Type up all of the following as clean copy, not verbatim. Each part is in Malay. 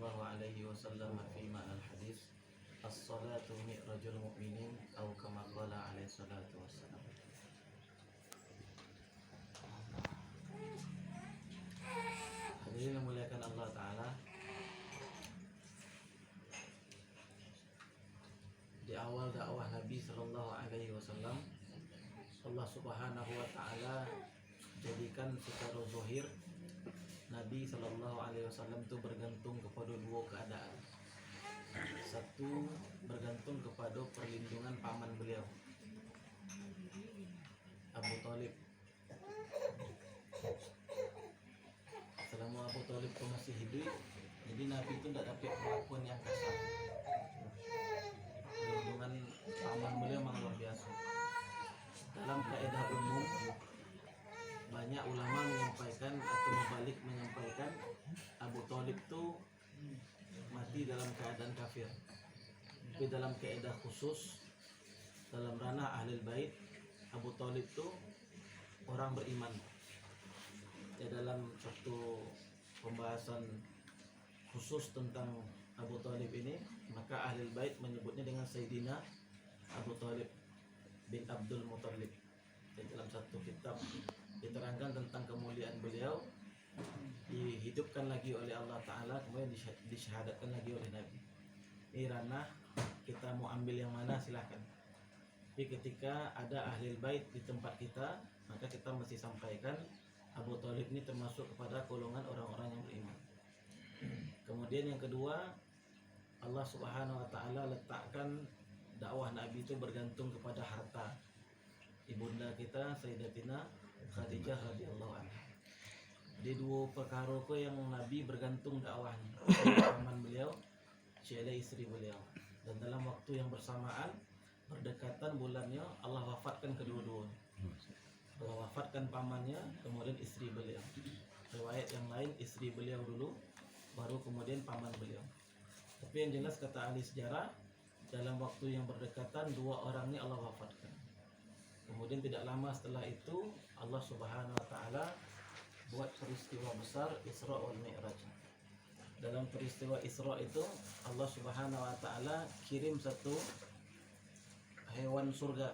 sallallahu alaihi wasallam fi ma'al hadis as-salatu mi'rajul mu'minin atau kama qala alaihi salatu wassalam. Hadirin yang muliakan Allah Ta'ala, di awal dakwah Nabi sallallahu alaihi wasallam, Allah Subhanahu wa Ta'ala jadikan secara zahir Nabi sallallahu alaihi wasallam itu bergantung kepada dua keadaan. Satu, bergantung kepada perlindungan paman beliau Abu Thalib. Selama Abu Thalib itu masih hidup, jadi Nabi itu tidak dapat perlakuan yang kasar. Perlindungan paman beliau memang luar biasa. Dalam kaidah umum, banyak ulama menyampaikan atau membalik menyampaikan Abu Thalib itu mati dalam keadaan kafir. Tapi dalam kaidah khusus, dalam ranah ahlul bait, Abu Thalib itu orang beriman. Ya, dalam satu pembahasan khusus tentang Abu Thalib ini, maka ahlul bait menyebutnya dengan Sayyidina Abu Thalib bin Abdul Muttalib. Dan dalam satu kitab diterangkan tentang kemuliaan beliau, dihidupkan lagi oleh Allah Ta'ala, kemudian disyahadatkan lagi oleh Nabi. Ini ranah, kita mau ambil yang mana silahkan. Tapi ketika ada ahli bait di tempat kita, maka kita mesti sampaikan Abu Thalib ini termasuk kepada golongan orang-orang yang beriman. Kemudian yang kedua, Allah Subhanahu wa Ta'ala letakkan dakwah Nabi itu bergantung kepada harta. Ibunda kita Sayyidatina Khadijah radhiyallahu anha. Jadi dua perkara yang Nabi bergantung dakwahnya. Paman beliau, Syailah istri beliau. Dan dalam waktu yang bersamaan, berdekatan bulannya, Allah wafatkan kedua-duanya. Allah wafatkan pamannya, kemudian istri beliau. Riwayat yang lain, istri beliau dulu, baru kemudian paman beliau. Tapi yang jelas kata ahli sejarah, dalam waktu yang berdekatan dua orang ini Allah wafatkan. Kemudian tidak lama setelah itu Allah Subhanahu wa Ta'ala buat peristiwa besar Isra wal Mi'raj. Dalam peristiwa Isra itu Allah Subhanahu wa Ta'ala kirim satu hewan surga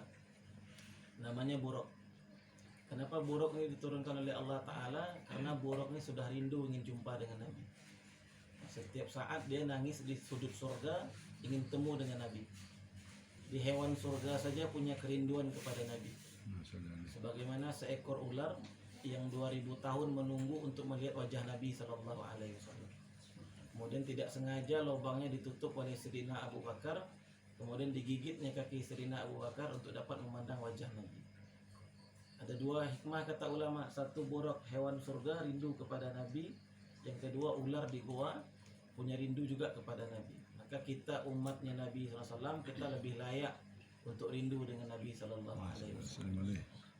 namanya buruk. Kenapa buruk ini diturunkan oleh Allah Ta'ala? Karena buruk ini sudah rindu ingin jumpa dengan Nabi. Setiap saat dia nangis di sudut surga ingin temu dengan Nabi. Di hewan surga saja punya kerinduan kepada Nabi. Sebagaimana seekor ular yang 2000 tahun menunggu untuk melihat wajah Nabi sallallahu alaihi wasallam. Kemudian tidak sengaja lubangnya ditutup oleh Sayyidina Abu Bakar, kemudian digigitnya kaki Sayyidina Abu Bakar untuk dapat memandang wajah Nabi. Ada dua hikmah kata ulama, satu buruk hewan surga rindu kepada Nabi, yang kedua ular di gua punya rindu juga kepada Nabi. Maka kita umatnya Nabi SAW, kita lebih layak untuk rindu dengan Nabi SAW.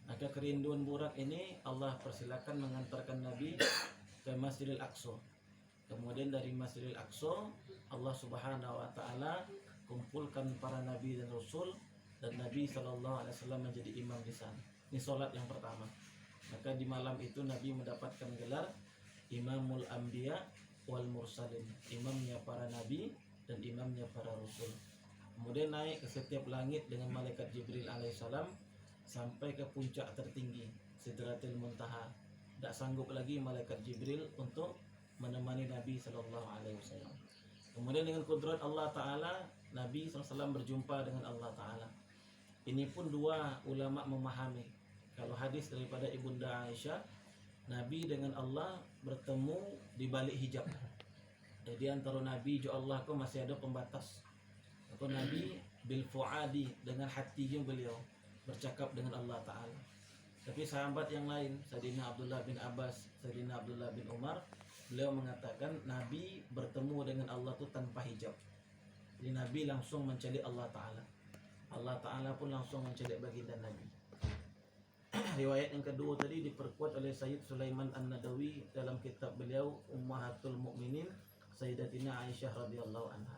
Maka kerinduan burak ini Allah persilakan mengantarkan Nabi ke Masjidil Aqsa. Kemudian dari Masjidil Aqsa Allah Subhanahu wa Ta'ala kumpulkan para Nabi dan Rasul, dan Nabi SAW menjadi imam di sana. Ini solat yang pertama. Maka di malam itu Nabi mendapatkan gelar Imamul Anbiya wal Mursalin, imamnya para Nabi dan imamnya para Rasul. Kemudian naik ke setiap langit dengan malaikat Jibril alaihissalam sampai ke puncak tertinggi Sidratil Muntaha. Tak sanggup lagi malaikat Jibril untuk menemani Nabi sallallahu alaihi wasallam. Kemudian dengan kudrat Allah Ta'ala, Nabi SAW berjumpa dengan Allah Ta'ala. Ini pun dua ulama memahami. Kalau hadis daripada Ibunda Aisyah, Nabi dengan Allah bertemu di balik hijab. Jadi antara Nabi dan Allah itu masih ada pembatas. Atau Nabi bil fuadi, dengan hatinya beliau bercakap dengan Allah Ta'ala. Tapi sahabat yang lain, Sayyidina Abdullah bin Abbas, Sayyidina Abdullah bin Umar, beliau mengatakan Nabi bertemu dengan Allah itu tanpa hijab. Jadi Nabi langsung mencari Allah Ta'ala. Allah Ta'ala pun langsung mencari baginda Nabi. Riwayat yang kedua tadi diperkuat oleh Sayyid Sulaiman An-Nadawi dalam kitab beliau Ummahatul Mukminin, Sayyidatina Aisyah radhiyallahu anha.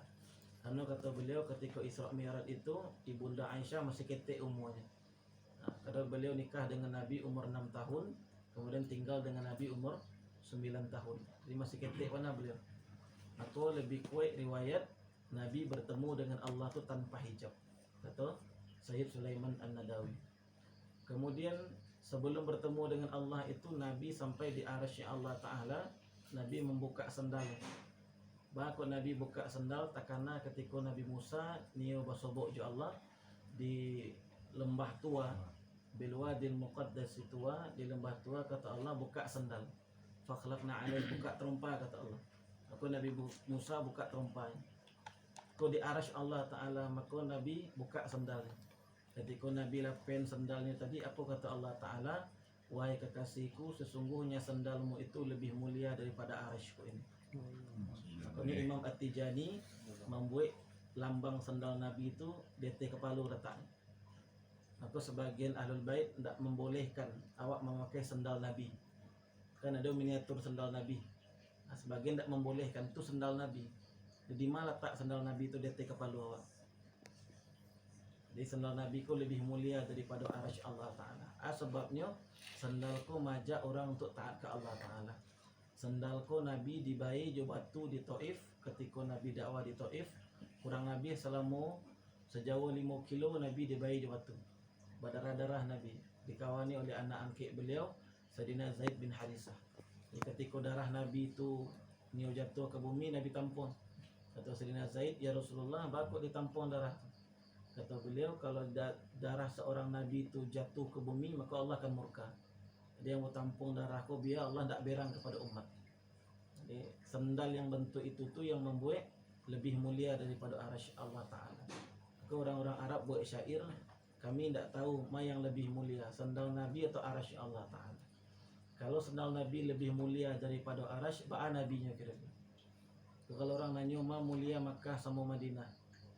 Karena kata beliau ketika Isra Mi'raj itu ibunda Aisyah masih ketek umurnya. Karena beliau nikah dengan Nabi umur 6 tahun, kemudian tinggal dengan Nabi umur 9 tahun. Jadi masih ketek mana beliau. Aku lebih kuat riwayat Nabi bertemu dengan Allah tu tanpa hijab, kata Sayyid Sulaiman An-Nadawi. Kemudian sebelum bertemu dengan Allah itu Nabi sampai di arasy Allah Ta'ala, Nabi membuka sandal. Bahkan Nabi buka sandal takana ketika Nabi Musa niyo basobok jo Allah di lembah tua, bilwadil muqaddas tua, di lembah tua, kata Allah buka sandal. Fakhlaqna alaih, buka terumpa, kata Allah. Maka Nabi Musa buka terumpanya. Kau di arasy Allah Ta'ala, maka Nabi buka sandalnya. Ketika Nabi lapen sandalnya tadi, apa kata Allah Ta'ala? Wahai kekasihku, sesungguhnya sandalmu itu lebih mulia daripada arasyku ini. Makanya Imam At-Tijani membuat lambang sandal Nabi itu di atas kepala letak. Maka sebagian ahlul bait tidak membolehkan awak memakai sandal Nabi. Kan ada miniatur sandal Nabi. Nah, sebagian tidak membolehkan, itu sandal Nabi. Jadi mana letak sandal Nabi itu di atas kepala awak. Jadi sandal Nabi ku lebih mulia daripada arasy Allah Ta'ala. Sebabnya sandalku majak orang untuk taat ke Allah Ta'ala. Sandalku Nabi dibai jo batu di Taif ketika Nabi dakwah di Taif. Kurang Nabi selama sejauh 5 kilo Nabi dibai jo batu. Berdarah-darah Nabi dikawani oleh anak angkit beliau Sayyidina Zaid bin Harisah. Jadi ketika darah Nabi itu niu jatuh ke bumi, Nabi tampung. Kata Sayyidina Zaid, ya Rasulullah, bakut ditampung darah. Kata beliau, kalau darah seorang Nabi itu jatuh ke bumi, maka Allah akan murka. Dia mau tampung darahku biar Allah tidak berang kepada umat. Jadi sandal yang bentuk itu tu yang membuat lebih mulia daripada arasy Allah Ta'ala. Maka orang-orang Arab buat syair, kami tidak tahu mana yang lebih mulia, sandal Nabi atau arasy Allah Ta'ala. Kalau sandal Nabi lebih mulia daripada arasy, ba'a Nabinya kira-kira. Kalau orang nanya mana mulia Makkah sama Madinah,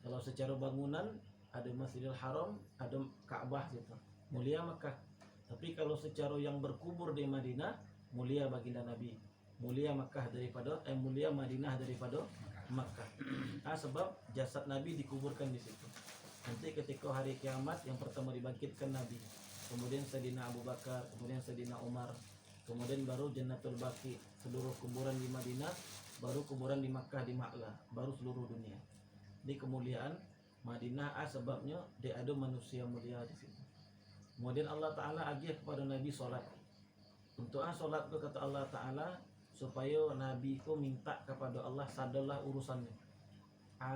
kalau secara bangunan ada Masjidil Haram, ada Ka'bah gitu, mulia Makkah. Tapi kalau secara yang berkubur di Madinah, mulia baginda Nabi, mulia Makkah daripada mulia Madinah daripada Makkah. Sebab jasad Nabi dikuburkan di situ. Nanti ketika hari kiamat yang pertama dibangkitkan Nabi, kemudian Sayyidina Abu Bakar, kemudian Sayyidina Umar, kemudian baru Jannatul Baqi, seluruh kuburan di Madinah, baru kuburan di Makkah di Ma'la, baru seluruh dunia. Di kemuliaan Madinah sebabnya dia ada manusia mulia di situ. Kemudian Allah Ta'ala agih kepada Nabi solat. Untuk solat itu kata Allah Ta'ala supaya Nabi ku minta kepada Allah sadarlah urusannya.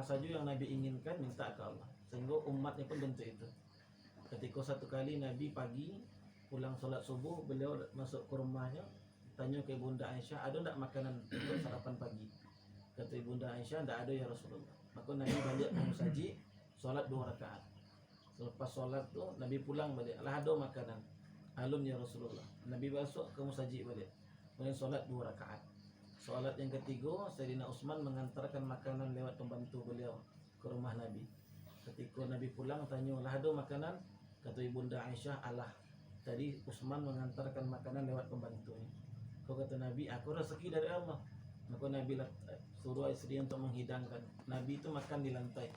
Saja yang Nabi inginkan minta ke Allah. Sehingga umatnya pun bentuk itu. Ketika satu kali Nabi pagi pulang solat subuh, beliau masuk ke rumahnya, tanya ke Bunda Aisyah, ada tak makanan untuk sarapan pagi? Kata Bunda Aisyah, tidak ada ya Rasulullah. Maka Nabi balik ke musajid, solat 2 rakaat. Selepas solat tu Nabi pulang balik, lah ada makanan. Alun ya Rasulullah. Nabi masuk ke musajid balik. Kemudian solat 2 rakaat. Solat yang ketiga, Sayyidina Utsman mengantarkan makanan lewat pembantu beliau ke rumah Nabi. Ketika Nabi pulang tanya, lah ada makanan? Kata Ibunda Aisyah, alah, tadi Utsman mengantarkan makanan lewat pembantunya. Kau kata Nabi, aku rezeki dari Allah. Maka Nabi suruh istri untuk menghidangkan. Nabi itu makan di lantai.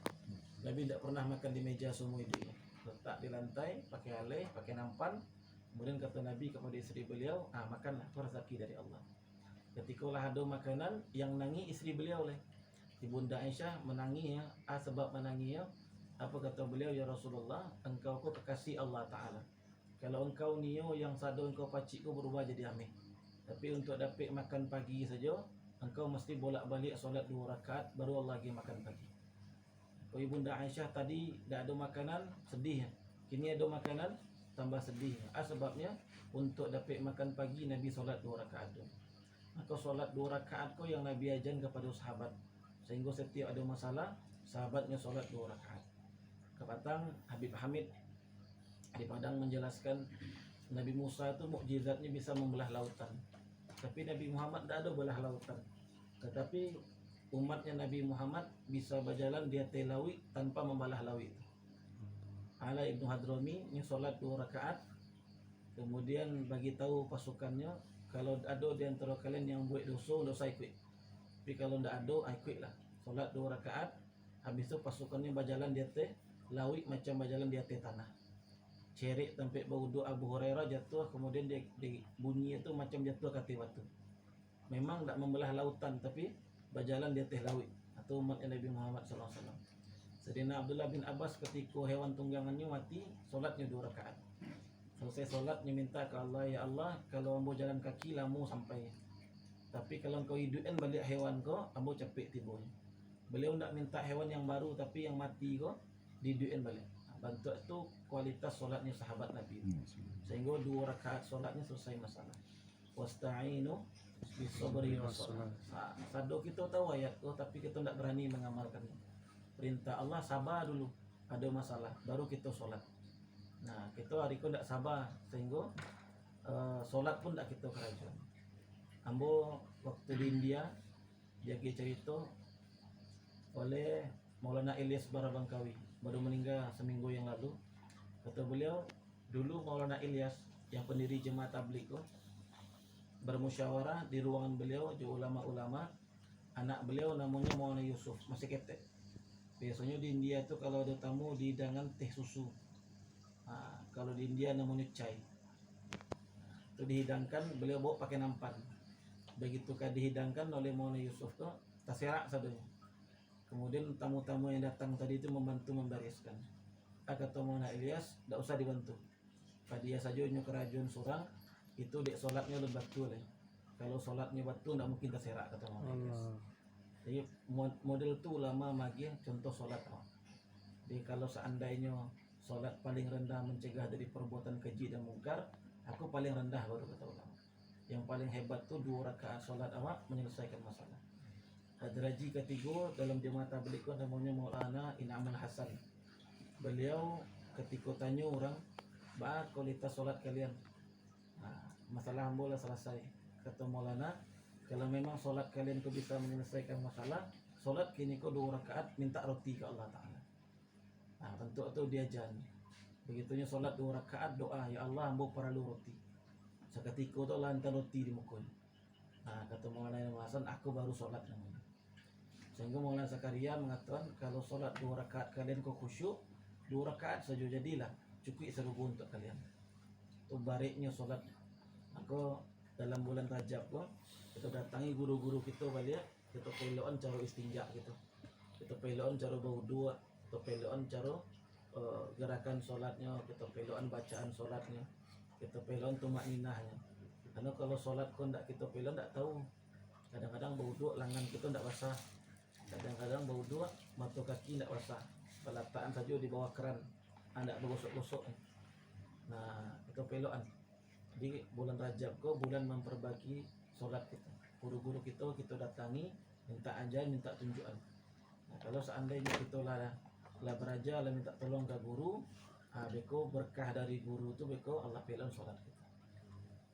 Nabi tidak pernah makan di meja semua hidupnya. Letak di lantai, pakai alih, pakai nampan. Kemudian kata Nabi kepada istri beliau, makanlah, itu rezeki dari Allah. Ketika lah ada makanan, yang nangi istri beliau lah. Ibunda Aisyah menangi ya. Sebab menangi ya, apa kata beliau, ya Rasulullah, engkau ku kekasih Allah Ta'ala. Kalau engkau niyo yang sado engkau pacik ku berubah jadi ameh. Tapi untuk dapat makan pagi saja, engkau mesti bolak-balik solat 2 rakaat baru Allah lagi makan pagi. Kalau Ibunda Aisyah tadi tidak ada makanan, sedih. Kini ada makanan, tambah sedih. Sebabnya untuk dapat makan pagi Nabi solat 2 rakaat. Maka solat 2 rakaat ko yang Nabi ajan kepada sahabat. Sehingga setiap ada masalah, sahabatnya solat 2 rakaat. Kepatang Habib Hamid di Padang menjelaskan Nabi Musa itu mukjizatnya bisa membelah lautan. Tapi Nabi Muhammad tidak ada belah lautan. Tetapi umatnya Nabi Muhammad bisa berjalan di atas laut tanpa membelah laut. Ala Ibnu Hadrami ini solat 2 rakaat. Kemudian bagi tahu pasukannya, kalau ada di antara kalian yang buat dosa ikut. Tapi kalau tidak ada, ikutlah. Solat 2 rakaat. Habis itu pasukannya berjalan di atas laut macam berjalan di atas tanah. Cerik sampai baudu Abu Hurairah jatuh, kemudian dia bunyi itu macam jatuh ke atas batu. Memang tidak membelah lautan, tapi berjalan di atas laut atau umat Nabi Muhammad SAW. Sayyidina Abdullah bin Abbas ketika hewan tunggangannya mati, solatnya 2 rakaat. Selesai solatnya minta ke Allah, ya Allah, kalau ambo jalan kaki lama sampai. Tapi kalau kau hidupkan balik hewan kau, ambo capek tibonya. Beliau tidak minta hewan yang baru, tapi yang mati kau dihidupkan balik. Bentuk itu kualitas solatnya sahabat Nabi. Sehingga 2 rakaat solatnya selesai masalah. Wasta'inu bisabri wassalah. Sado kita tahu ayat tu, tapi kita tidak berani mengamalkannya. Perintah Allah sabar dulu, ada masalah, baru kita solat. Nah, kita hari itu tidak sabar, sehingga solat pun tidak kita kerajaan. Ambo waktu di India, dia cerita oleh Maulana Ilyas Barabangkawi, baru meninggal seminggu yang lalu. Kata beliau, dulu Maulana Ilyas yang pendiri Jemaah Tabligh itu bermusyawarah di ruangan beliau, di ulama-ulama. Anak beliau namanya Maulana Yusuf, masih ketek. Biasanya di India itu kalau ada tamu dihidangan teh susu. Kalau di India namanya chai. Itu dihidangkan, beliau bawa pakai nampan. Begitu dihidangkan oleh Maulana Yusuf itu terserak sadanya. Kemudian tamu-tamu yang datang tadi itu membantu membereskan. Kata Maulana Ilyas, tidak usah dibantu. Dia saja punya kerajaan surang, itu dek solatnya lebih batu lah. Kalau solatnya batu tidak mungkin terserak, kata Maulana Ilyas. Jadi model tu ulama magi contoh solat. Jadi kalau seandainya solat paling rendah mencegah dari perbuatan keji dan mungkar, aku paling rendah baru kata ulama. Yang paling hebat tu 2 rakaat solat awak menyelesaikan masalah. Hadraji ketiga dalam Jemaah Tabligh namanya Maulana In'amal Hasan. Beliau ketika tanya orang, "Bah, kualitas solat kalian?" Masalah ambo lah selesai. Kata Maulana, kalau memang solat kalian tu bisa menyelesaikan masalah, solat kini kau 2 rakaat minta roti ke Allah Ta'ala. Bentuk tu dia jan. Begitunya solat 2 rakaat doa, ya Allah ambo perlu roti. Seketika tu Allah hantar roti di muka. Kata Maulana In'amal Hasan, aku baru solat namanya. Sehingga Maulana Zakaria mengatakan kalau solat 2 rakaat kalian kau khusyuk, 2 rakaat saja jadilah cukup serubu untuk kalian. Itu baiknya solat. Maka dalam bulan Rajab kita datangi guru-guru kita balik, kita peloan cara istinja gitu. Kita peloan cara berwudu, kita peloan cara gerakan solatnya, kita peloan bacaan solatnya, kita peloan tumakninahnya. Karena kalau solat kau tidak kita peloan tidak tahu. Kadang-kadang berwudu lengan kita tidak basah. Kadang-kadang berwudu mata kaki tidak basah. Pelataan saja di bawah keran, tidak bergosok-gosok. Nah, itu peloan. Jadi bulan Rajab kau bulan memperbagi solat kita. Guru-guru kita datangi, minta ajar, minta tunjukan. Nah, kalau seandainya kita lah berajar, lah minta tolong ke guru, beko berkah dari guru itu beko Allah pelan solat kita.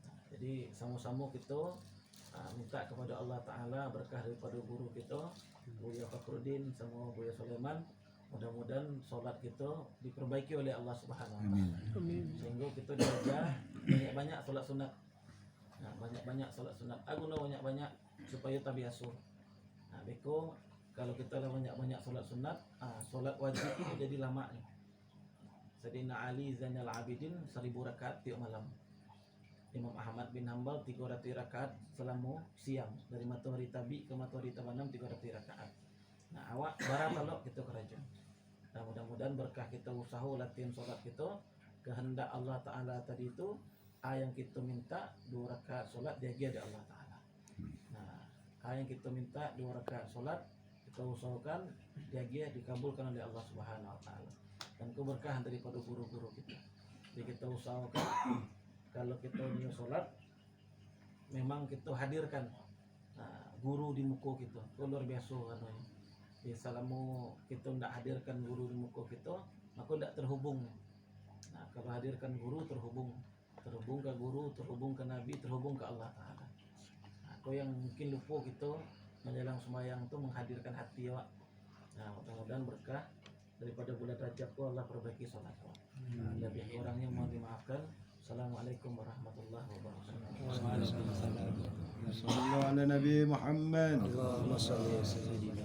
Nah, jadi sama-sama kita minta kepada Allah Ta'ala berkah daripada guru kita, Buya Fakhruddin sama Buya Sulaiman. Mudah-mudahan solat kita diperbaiki oleh Allah Subhanahu Wa Taala. Sehingga kita diajar banyak-banyak solat sunat. Banyak-banyak solat sunat. Aguna banyak-banyak supaya tabiasu. Beko kalau kita lah banyak-banyak solat sunat, solat wajib itu jadi lama ni. Sayyidina Ali Zainal Abidin 1000 rakaat tiap malam. Imam Ahmad bin Hanbal 300 rakaat selama siang, dari matahari tabi ke matahari terbenam 300 rakaat. Nah, awak barang kalau kita kerajaan. Nah, mudah-mudahan berkah kita usaha latihan solat kita, kehendak Allah Ta'ala tadi itu, yang kita minta 2 rakaat solat dia dari Allah Ta'ala. Nah, yang kita minta 2 rakaat solat, kita usahakan dia dikabulkan oleh Allah Subhanahu Wa Ta'ala. Dan keberkahan daripada guru-guru kita. Jadi kita usahakan kalau kita punya solat, memang kita hadirkan guru di muka kita. Itu luar biasa katanya. Selama kita tidak hadirkan guru di muka kita, maka tidak terhubung. Nah, kalau hadirkan guru terhubung ke guru, terhubung ke Nabi, terhubung ke Allah Ta'ala. Kau yang mungkin lupa kita menjelang sembahyang itu menghadirkan hati awak. Nah, mudah-mudahan berkah daripada bulan Rajab ku Allah perbaiki solat awak. Lebih kurangnya mohon dimaafkan. Assalamualaikum warahmatullahi wabarakatuh. Waalaikumsalam. Sallallahu ala Nabi Muhammad. Allahumma shalli wa sallim.